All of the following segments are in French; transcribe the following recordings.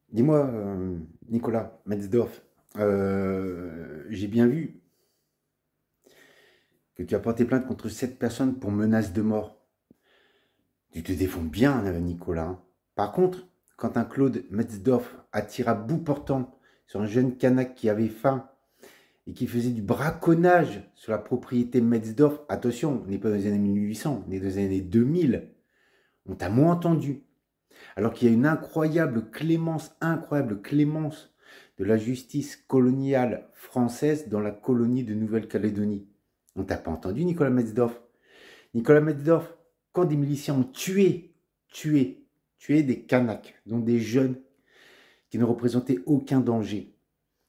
Dis-moi, Nicolas Metzdorf, j'ai bien vu que tu as porté plainte contre 7 personnes pour menace de mort. Tu te défends bien, Nicolas, hein. Par contre, quand un Claude Metzdorf attire à bout portant sur un jeune Kanak qui avait faim et qui faisait du braconnage sur la propriété Metzdorf, attention, on n'est pas dans les années 1800, on est dans les années 2000, on t'a moins entendu. Alors qu'il y a une incroyable clémence de la justice coloniale française dans la colonie de Nouvelle-Calédonie. On t'a pas entendu, Nicolas Metzdorf. Nicolas Metzdorf, quand des miliciens ont tué des Kanaks, dont des jeunes qui ne représentaient aucun danger,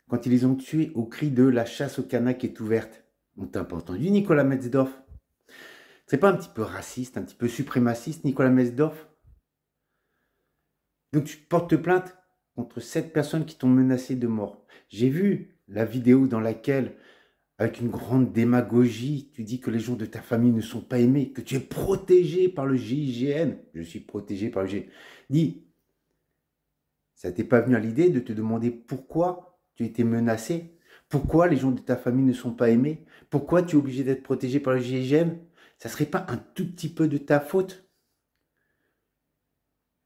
quand ils les ont tués au cri de la chasse aux Kanaks est ouverte, on t'a pas entendu, Nicolas Metzdorf. C'est pas un petit peu raciste, un petit peu suprémaciste, Nicolas Metzdorf? Donc tu portes plainte contre 7 personnes qui t'ont menacé de mort. J'ai vu la vidéo dans laquelle, avec une grande démagogie, tu dis que les gens de ta famille ne sont pas aimés, que tu es protégé par le GIGN. Je suis protégé par le GIGN. Dis, ça t'est pas venu à l'idée de te demander pourquoi tu étais menacé? Pourquoi les gens de ta famille ne sont pas aimés? Pourquoi tu es obligé d'être protégé par le GIGN? Ça serait pas un tout petit peu de ta faute?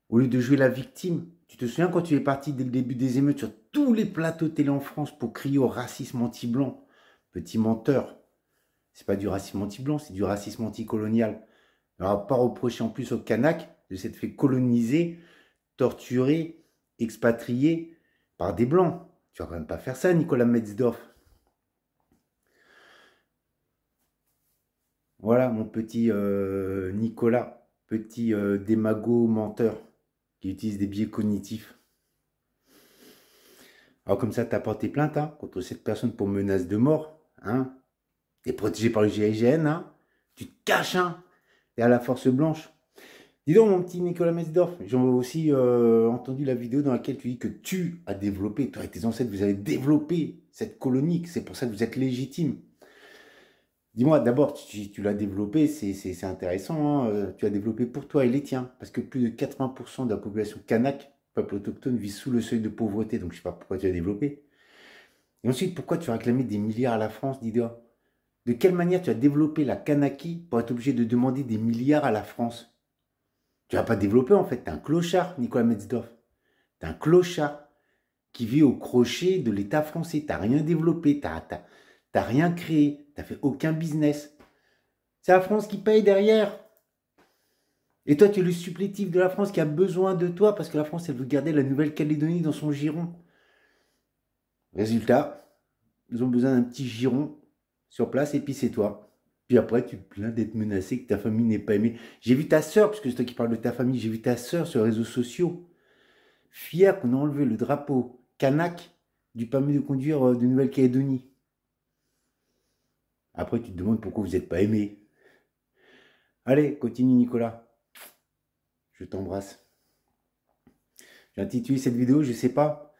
Au lieu de jouer la victime, tu te souviens quand tu es parti dès le début des émeutes sur tous les plateaux télé en France pour crier au racisme anti-blanc? Petit menteur. C'est pas du racisme anti-blanc, c'est du racisme anticolonial. On va pas reprocher en plus aux Kanaks de s'être fait coloniser, torturer, expatrier par des blancs. Tu vas quand même pas faire ça, Nicolas Metzdorf. Voilà mon petit Nicolas, petit démago menteur qui utilise des biais cognitifs. Alors comme ça, tu as porté plainte hein, contre cette personne pour menace de mort. Hein. Tu es protégé par le GIGN. Hein. Tu te caches hein, derrière la force blanche. Dis donc, mon petit Nicolas Metzdorf, j'ai aussi entendu la vidéo dans laquelle tu dis que tu as développé, toi et tes ancêtres, vous avez développé cette colonie, c'est pour ça que vous êtes légitime. Dis-moi, d'abord, tu l'as développé, c'est intéressant, hein, tu l'as développé pour toi et les tiens, parce que plus de 80% de la population kanak, peuple autochtone, vit sous le seuil de pauvreté, donc je ne sais pas pourquoi tu l'as développé. Et ensuite, pourquoi tu as réclamé des milliards à la France, dis-toi? De quelle manière tu as développé la Kanaki pour être obligé de demander des milliards à la France? Tu vas pas développer en fait, t'es un clochard, Nicolas Metzdorf. T'es un clochard qui vit au crochet de l'État français. T'as rien développé, t'as rien créé, t'as fait aucun business. C'est la France qui paye derrière. Et toi, tu es le supplétif de la France qui a besoin de toi parce que la France, elle veut garder la Nouvelle-Calédonie dans son giron. Résultat, ils ont besoin d'un petit giron sur place et puis c'est toi. Puis après, tu te plains d'être menacé, que ta famille n'est pas aimée. J'ai vu ta sœur, parce que c'est toi qui parles de ta famille, j'ai vu ta sœur sur les réseaux sociaux, fière qu'on a enlevé le drapeau kanak du permis de conduire de Nouvelle-Calédonie. Après, tu te demandes pourquoi vous n'êtes pas aimé. Allez, continue Nicolas. Je t'embrasse. J'ai intitulé cette vidéo, je sais pas,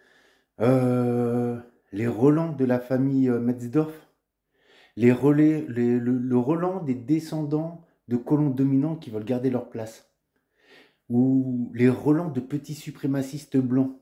les relents de la famille Metzdorf. Le relent des descendants de colons dominants qui veulent garder leur place. Ou les relents de petits suprémacistes blancs.